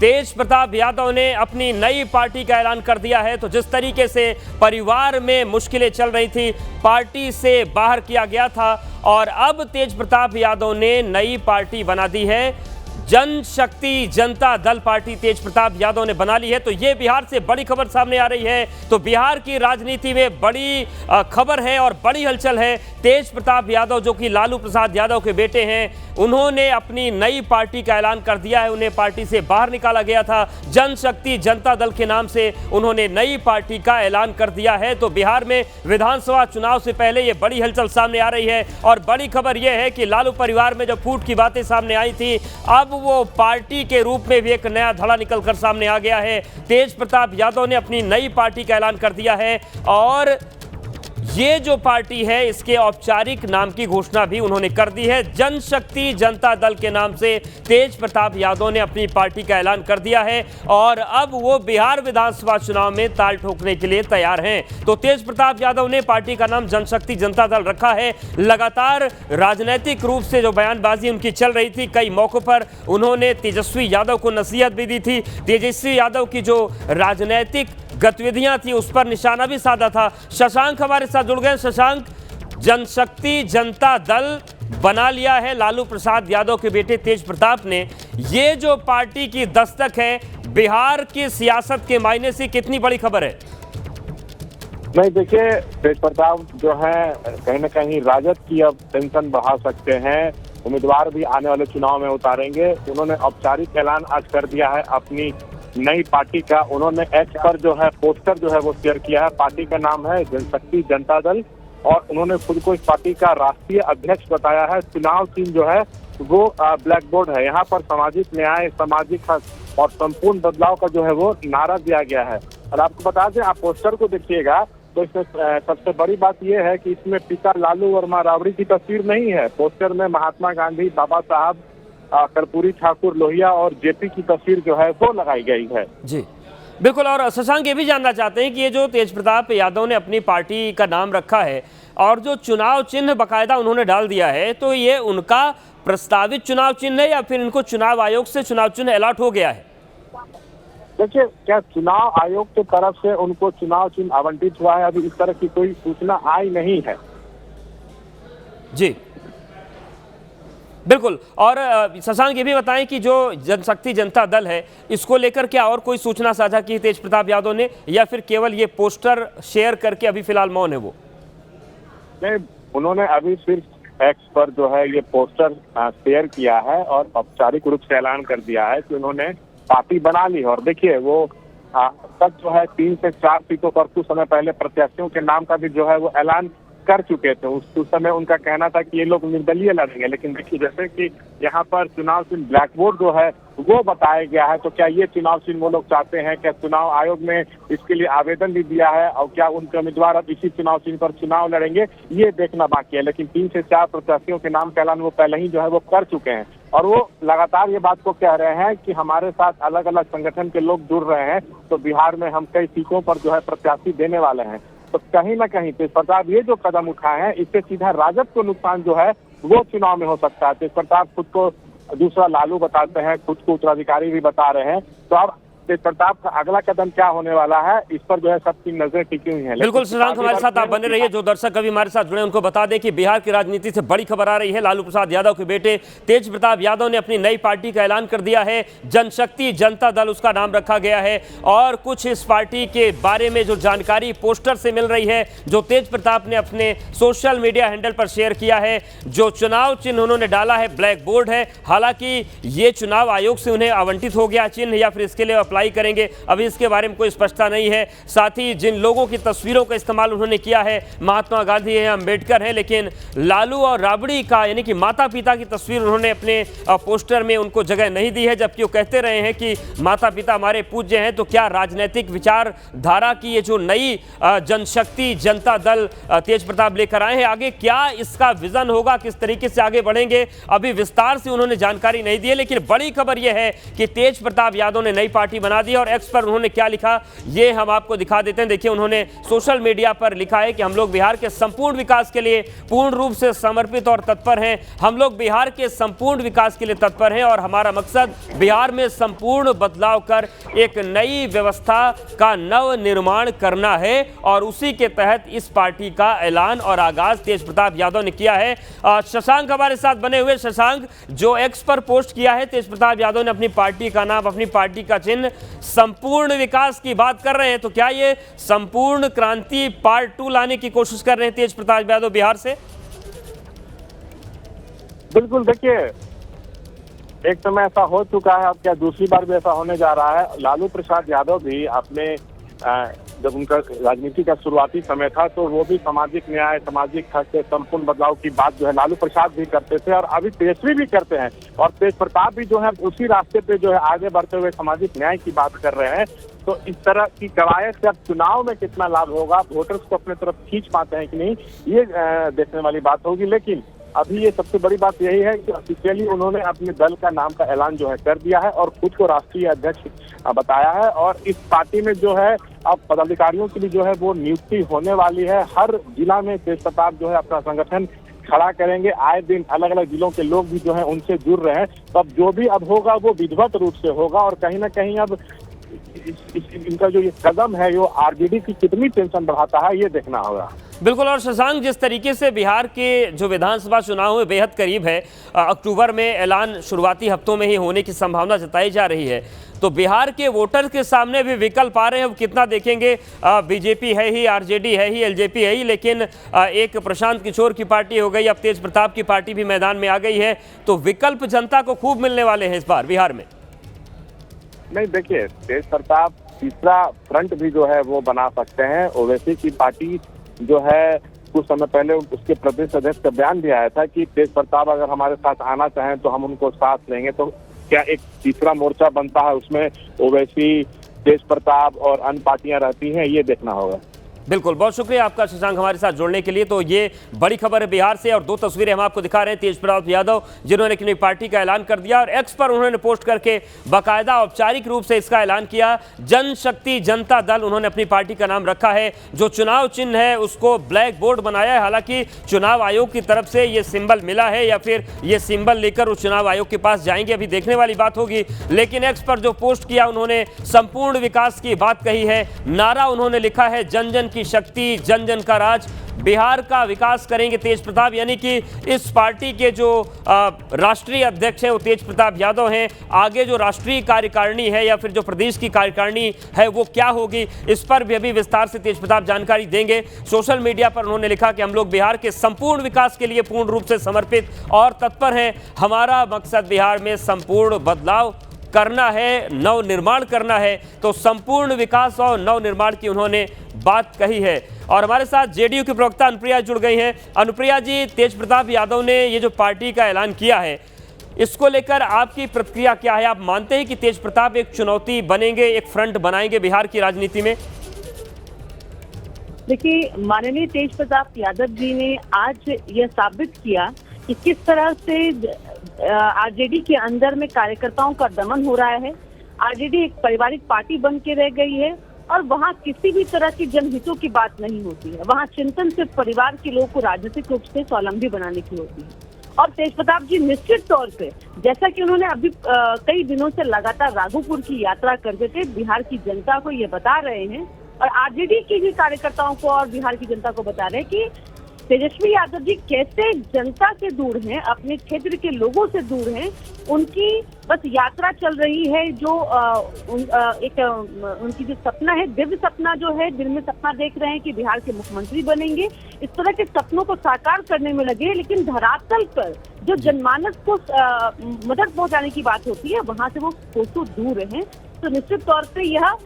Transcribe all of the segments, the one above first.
तेज प्रताप यादव ने अपनी नई पार्टी का ऐलान कर दिया है। तो जिस तरीके से परिवार में मुश्किलें चल रही थी, पार्टी से बाहर किया गया था और अब तेज प्रताप यादव ने नई पार्टी बना दी है। जनशक्ति जनता दल पार्टी तेज प्रताप यादव ने बना ली है। तो ये बिहार से बड़ी खबर सामने आ रही है। तो बिहार की राजनीति में बड़ी खबर है और बड़ी हलचल है। तेज प्रताप यादव जो कि लालू प्रसाद यादव के बेटे हैं, उन्होंने अपनी नई पार्टी का ऐलान कर दिया है। उन्हें पार्टी से बाहर निकाला गया था। जनशक्ति जनता दल के नाम से उन्होंने नई पार्टी का ऐलान कर दिया है। तो बिहार में विधानसभा चुनाव से पहले ये बड़ी हलचल सामने आ रही है और बड़ी खबर यह है कि लालू परिवार में जब फूट की बातें सामने आई थी, अब वो पार्टी के रूप में भी एक नया धड़ा निकलकर सामने आ गया है। तेज प्रताप यादव ने अपनी नई पार्टी का ऐलान कर दिया है और ये जो पार्टी है इसके औपचारिक नाम की घोषणा भी उन्होंने कर दी है। जनशक्ति जनता दल के नाम से तेज प्रताप यादव ने अपनी पार्टी का ऐलान कर दिया है और अब वो बिहार विधानसभा चुनाव में ताल ठोकने के लिए तैयार हैं। तो तेज प्रताप यादव ने पार्टी का नाम जनशक्ति जनता दल रखा है। लगातार राजनीतिक रूप से जो बयानबाजी उनकी चल रही थी, कई मौकों पर उन्होंने तेजस्वी यादव को नसीहत भी दी थी। तेजस्वी यादव की जो राजनीतिक गतिविधियां थी उस पर निशाना भी साधा था। शशांक हमारे साथ जुड़ गए। शशांक, जनशक्ति जनता दल बना लिया है लालू प्रसाद यादव के बेटे तेज प्रताप ने। ये जो पार्टी की दस्तक है बिहार की सियासत के मायने से कितनी बड़ी खबर है? नहीं, देखिए, तेज प्रताप जो है कहीं ना कहीं राजद की अब टेंशन बढ़ा सकते हैं। उम्मीदवार भी आने वाले चुनाव में उतारेंगे। उन्होंने औपचारिक ऐलान आज कर दिया है अपनी नई पार्टी का। उन्होंने एक्स पर जो है पोस्टर जो है वो शेयर किया है। पार्टी का नाम है जनशक्ति जनता दल और उन्होंने खुद को इस पार्टी का राष्ट्रीय अध्यक्ष बताया है। चुनाव चिन्ह जो है वो ब्लैक बोर्ड है। यहाँ पर सामाजिक न्याय, सामाजिक हक और संपूर्ण बदलाव का जो है वो नारा दिया गया है। और आपको बता दें, आप पोस्टर को देखिएगा तो इसमें सबसे बड़ी बात यह है कि इसमें पिता लालू और मां राबड़ी की तस्वीर नहीं है। पोस्टर में महात्मा गांधी, बाबा साहब, कर्पूरी ठाकुर, लोहिया और जेपी की तस्वीर जो है वो लगाई गई है। जी बिल्कुल। और शशांक ये भी जानना चाहते हैं कि ये जो तेज प्रताप यादव ने अपनी पार्टी का नाम रखा है और जो चुनाव चिन्ह बाकायदा उन्होंने डाल दिया है, तो ये उनका प्रस्तावित चुनाव चिन्ह है या फिर इनको चुनाव आयोग से चुनाव चिन्ह अलॉट हो गया है? देखिए, क्या चुनाव आयोग की तरफ से उनको चुनाव चिन्ह आवंटित हुआ है? अभी इस तरह की कोई सूचना आई नहीं है। जी बिल्कुल। और शशांक ये भी बताएं कि जो जनशक्ति जनता दल है इसको लेकर क्या और कोई सूचना साझा की तेज प्रताप यादव ने या फिर केवल ये पोस्टर शेयर करके अभी फिलहाल मौन है वो? नहीं, उन्होंने अभी सिर्फ एक्स पर जो है ये पोस्टर शेयर किया है और औपचारिक रूप से ऐलान कर दिया है कि उन्होंने पार्टी बना ली है। और देखिए, वो तक जो है 3 से 4 सीटों पर कुछ समय पहले प्रत्याशियों के नाम का भी जो है वो ऐलान कर चुके थे। उस समय उनका कहना था कि ये लोग निर्दलीय लड़ेंगे। लेकिन देखिए, जैसे कि यहाँ पर चुनाव चिन्ह ब्लैक बोर्ड जो है वो बताया गया है, तो क्या ये चुनाव चिन्ह वो लोग चाहते हैं? क्या चुनाव आयोग ने इसके लिए आवेदन भी दिया है और क्या उनके उम्मीदवार अब इसी चुनाव चिन्ह पर चुनाव लड़ेंगे, ये देखना बाकी है। लेकिन 3 से 4 प्रत्याशियों के नाम का ऐलान वो पहले ही जो है वो कर चुके हैं और वो लगातार ये बात को कह रहे हैं कि हमारे साथ अलग अलग संगठन के लोग जुड़ रहे हैं, तो बिहार में हम कई सीटों पर जो है प्रत्याशी देने वाले हैं। तो कहीं ना कहीं तेज प्रताप ये जो कदम उठाए हैं, इससे सीधा राजद को नुकसान जो है वो चुनाव में हो सकता है। तेज प्रताप खुद को दूसरा लालू बताते हैं, खुद को उत्तराधिकारी भी बता रहे हैं। तो अब तेज प्रताप का अगला कदम क्या होने वाला है, इस पर जो है सबकी नजर टिकी हुई है। बिल्कुल शशांक, हमारे साथ आप बने रहिए। जो दर्शक अभी हमारे साथ जुड़े उनको बता दें कि बिहार की राजनीति से बड़ी खबर आ रही है। लालू प्रसाद यादव के बेटे तेज प्रताप यादव ने अपनी नई पार्टी का ऐलान कर दिया है। जनशक्ति जनता दल उसका नाम रखा गया है और कुछ इस पार्टी के बारे में जो जानकारी पोस्टर से मिल रही है, जो तेज प्रताप ने अपने सोशल मीडिया हैंडल पर शेयर किया है, जो चुनाव चिन्ह उन्होंने डाला है ब्लैक बोर्ड है। हालांकि ये चुनाव आयोग से उन्हें आवंटित हो गया चिन्ह या फिर इसके लिए अप्लाई करेंगे, अभी इसके बारे में कोई स्पष्टता नहीं है। साथ ही जिन लोगों की तस्वीरों का इस्तेमाल उन्होंने किया है, महात्मा गांधी है, अम्बेडकर है, लेकिन लालू और राबड़ी का यानी कि माता पिता की तस्वीर उन्होंने अपने पोस्टर में उनको जगह नहीं दी है। जबकि वो कहते रहे हैं कि माता पिता हमारे पूज्य हैं। तो क्या राजनीतिक विचारधारा की ये जो नई जनशक्ति जनता दल तेज प्रताप लेकर आए हैं, आगे क्या इसका विजन होगा, किस तरीके से आगे बढ़ेंगे, अभी विस्तार से उन्होंने जानकारी नहीं दी है। लेकिन बड़ी खबर यह है कि तेज प्रताप यादव ने नई पार्टी बना दी। और एक्स पर उन्होंने क्या लिखा ये हम आपको दिखा देते हैं। देखिए, उन्होंने सोशल मीडिया पर लिखा है कि हम लोग बिहार के संपूर्ण विकास के लिए पूर्ण रूप से समर्पित और तत्पर हैं। हम लोग बिहार के संपूर्ण विकास के लिए तत्पर हैं और हमारा मकसद बिहार में संपूर्ण बदलाव कर एक नई व्यवस्था का नव निर्माण करना है। और उसी के तहत इस पार्टी का ऐलान और आगाज तेज प्रताप यादव ने किया है। शशांक हमारे साथ बने हुए। शशांक, जो एक्स पर पोस्ट किया है तेज प्रताप यादव ने, अपनी पार्टी का नाम, अपनी पार्टी का चिन्ह, संपूर्ण विकास की बात कर रहे हैं, तो क्या ये संपूर्ण क्रांति पार्ट 2 लाने की कोशिश कर रहे हैं तेज प्रताप यादव बिहार से? बिल्कुल, देखिए, एक समय ऐसा हो चुका है, अब क्या दूसरी बार भी ऐसा होने जा रहा है। लालू प्रसाद यादव भी अपने जब उनका राजनीति का शुरुआती समय था तो वो भी सामाजिक न्याय, सामाजिक हक से संपूर्ण बदलाव की बात जो है लालू प्रसाद भी करते थे और अभी तेजस्वी भी करते हैं। और तेज प्रताप भी जो है उसी रास्ते पे जो है आगे बढ़ते हुए सामाजिक न्याय की बात कर रहे हैं। तो इस तरह की कवायद से अब चुनाव में कितना लाभ होगा, वोटर्स को अपने तरफ खींच पाते हैं कि नहीं, ये देखने वाली बात होगी। लेकिन अभी ये सबसे बड़ी बात यही है कि ऑफिशियली उन्होंने अपने दल का नाम का ऐलान जो है कर दिया है और खुद को राष्ट्रीय अध्यक्ष बताया है। और इस पार्टी में जो है अब पदाधिकारियों की भी जो है वो नियुक्ति होने वाली है। हर जिला में तेज प्रताप जो है अपना संगठन खड़ा करेंगे। आए दिन अलग अलग जिलों के लोग भी जो है उनसे जुड़ रहे हैं। तो अब जो भी अब होगा वो विधिवत रूप से होगा और कहीं ना कहीं अब इनका जो ये कदम है वो आरजेडी की कितनी टेंशन बढ़ाता है ये देखना होगा। बिल्कुल। और शशांक, जिस तरीके से बिहार के जो विधानसभा चुनाव है बेहद करीब है, अक्टूबर में ऐलान शुरुआती हफ्तों में ही होने की संभावना जताई जा रही है, तो बिहार के वोटर के सामने भी विकल्प आ रहे हैं। अब कितना देखेंगे, बीजेपी है ही, आरजेडी है ही, एलजेपी है ही, लेकिन एक प्रशांत किशोर की पार्टी हो गई, अब तेज प्रताप की पार्टी भी मैदान में आ गई है। तो विकल्प जनता को खूब मिलने वाले हैं इस बार बिहार में। नहीं, देखिए, तेज प्रताप तीसरा फ्रंट भी जो है वो बना सकते हैं। ओवैसी की पार्टी जो है कुछ समय पहले उसके प्रदेश अध्यक्ष का बयान भी आया था कि तेज प्रताप अगर हमारे साथ आना चाहें तो हम उनको साथ लेंगे। तो क्या एक तीसरा मोर्चा बनता है, उसमें ओवैसी, तेज प्रताप और अन्य पार्टियां रहती हैं, ये देखना होगा। बिल्कुल, बहुत शुक्रिया आपका शशांक हमारे साथ जुड़ने के लिए। तो ये बड़ी खबर है बिहार से और दो तस्वीरें हम आपको दिखा रहे हैं तेज प्रताप यादव जिन्होंने अपनी पार्टी का ऐलान कर दिया और एक्स पर उन्होंने पोस्ट करके बाकायदा औपचारिक रूप से इसका ऐलान किया। जनशक्ति जनता दल उन्होंने अपनी पार्टी का नाम रखा है। जो चुनाव चिन्ह है उसको ब्लैक बोर्ड बनाया है। हालांकि चुनाव आयोग की तरफ से ये सिंबल मिला है या फिर ये सिंबल लेकर उस चुनाव आयोग के पास जाएंगे, अभी देखने वाली बात होगी। लेकिन एक्स पर जो पोस्ट किया उन्होंने संपूर्ण विकास की बात कही है। नारा उन्होंने लिखा है, जन जन की शक्ति, जन जन का राज, बिहार का विकास करेंगे तेज प्रताप। यानी कि इस पार्टी के जो राष्ट्रीय अध्यक्ष है वो तेज प्रताप यादव हैं। आगे जो राष्ट्रीय कार्यकारिणी है या फिर जो प्रदेश की कार्यकारिणी है वो क्या होगी, इस पर भी अभी विस्तार से तेज प्रताप जानकारी देंगे। सोशल मीडिया पर उन्होंने लिखा कि हम लोग बिहार के संपूर्ण विकास के लिए पूर्ण रूप से समर्पित और तत्पर हैं। हमारा मकसद बिहार में संपूर्ण बदलाव करना है, नव निर्माण करना है। तो संपूर्ण विकास और नव निर्माण की उन्होंने बात कही है। और हमारे साथ जेडीयू की प्रवक्ता अनुप्रिया जुड़ गई हैं। अनुप्रिया जी, तेज प्रताप यादव ने ये जो पार्टी का ऐलान किया है, इसको लेकर आपकी प्रतिक्रिया क्या है? आप मानते हैं कि तेज प्रताप एक चुनौती बनेंगे, एक फ्रंट बनाएंगे बिहार की राजनीति में? देखिए, माननीय तेज प्रताप यादव जी ने आज यह साबित किया कि किस तरह से आरजेडी के अंदर में कार्यकर्ताओं का दमन हो रहा है। आरजेडी एक पारिवारिक पार्टी बन के रह गई है और वहाँ किसी भी तरह की जनहितों की बात नहीं होती है। वहाँ चिंतन सिर्फ परिवार के लोगों को राजनीतिक रूप से स्वावलंबी बनाने की होती है। और तेज प्रताप जी निश्चित तौर पे, जैसा कि उन्होंने अभी कई दिनों से लगातार राघोपुर की यात्रा करते थे, बिहार की जनता को ये बता रहे हैं और आरजेडी के भी कार्यकर्ताओं को और बिहार की जनता को बता रहे हैं कि तेजस्वी यादव जी कैसे जनता से दूर हैं, अपने क्षेत्र के लोगों से दूर हैं। उनकी बस यात्रा चल रही है, जो उनकी जो सपना है, दिव्य सपना जो है, दिल में सपना देख रहे हैं कि बिहार के मुख्यमंत्री बनेंगे। इस तरह के सपनों को साकार करने में लगे, लेकिन धरातल पर जो जनमानस को मदद पहुंचाने की बात होती है वहां से वो कोसों दूर हैं। तो निश्चित तौर पे यह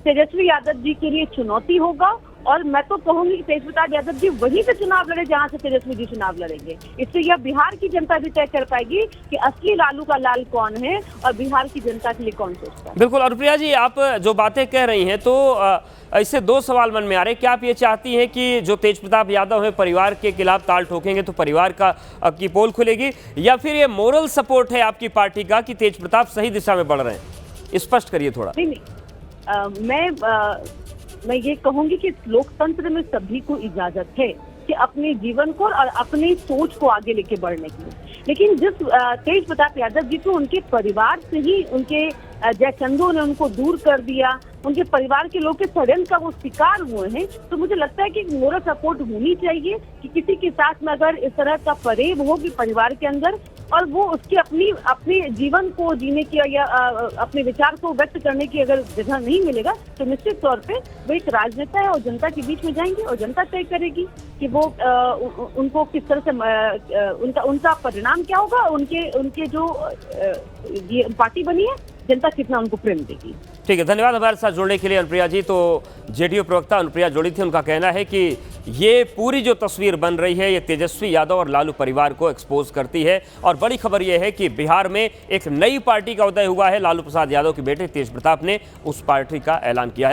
तेजस्वी यादव जी के लिए चुनौती होगा और मैं तो कहूंगी कि तेज प्रताप यादव जी वहीं से चुनाव लड़े जहां से तेजस्वी जी चुनाव लड़ेंगे। इससे यह बिहार की जनता भी तय कर पाएगी कि असली लालू का लाल कौन है और बिहार की जनता के लिए कौन सोचता है। बिल्कुल। और प्रिया जी, आप जो बातें कह रही हैं तो ऐसे दो सवाल मन में आ रहे हैं। क्या आप ये चाहती हैं कि जो तेज प्रताप यादव है परिवार के खिलाफ ताल ठोकेंगे तो परिवार की पोल खुलेगी, या फिर ये मोरल सपोर्ट है आपकी पार्टी का कि तेज प्रताप सही दिशा में बढ़ रहे हैं? स्पष्ट करिए थोड़ा। नहीं मैं ये कहूंगी कि लोकतंत्र में सभी को इजाजत है कि अपने जीवन को और अपनी सोच को आगे लेके बढ़ने की, लेकिन जिस तेज प्रताप यादव जी को उनके परिवार से ही उनके जयचंदो ने उनको दूर कर दिया, उनके परिवार के लोग के षड्यंत्र का वो शिकार हुए हैं, तो मुझे लगता है कि मोरल सपोर्ट होनी चाहिए कि किसी के साथ में अगर इस तरह का फरेब हो कि परिवार के अंदर और वो उसके अपने जीवन को जीने की या अपने विचार को व्यक्त करने की अगर जगह नहीं मिलेगा तो निश्चित तौर पे वो एक राजनेता है और जनता के बीच में जाएंगे और जनता तय करेगी कि वो उनको किस तरह से उनका परिणाम क्या होगा, उनके जो ये पार्टी बनी है जनता कितना उनको प्रेम देगी। ठीक है, धन्यवाद हमारे साथ जुड़ने के लिए अनुप्रिया जी। तो जेडीयू प्रवक्ता अनुप्रिया जोड़ी थी, उनका कहना है कि ये पूरी जो तस्वीर बन रही है ये तेजस्वी यादव और लालू परिवार को एक्सपोज करती है। और बड़ी खबर यह है कि बिहार में एक नई पार्टी का उदय हुआ है। लालू प्रसाद यादव के बेटे तेज प्रताप ने उस पार्टी का ऐलान किया है।